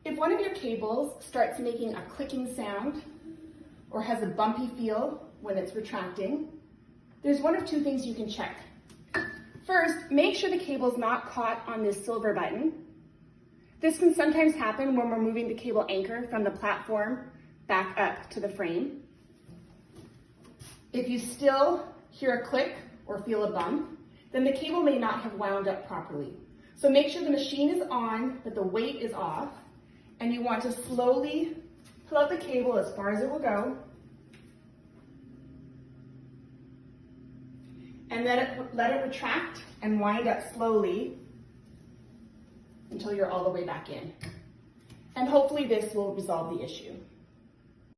If one of your cables starts making a clicking sound or has a bumpy feel when it's retracting, there's one of two things you can check. First, make sure the cable's not caught on this silver button. This can sometimes happen when we're moving the cable anchor from the platform back up to the frame. If you still hear a click or feel a bump, then the cable may not have wound up properly. So make sure the machine is on, but the weight is off, and you want to slowly pull out the cable as far as it will go, and let it retract and wind up slowly until you're all the way back in. And hopefully this will resolve the issue.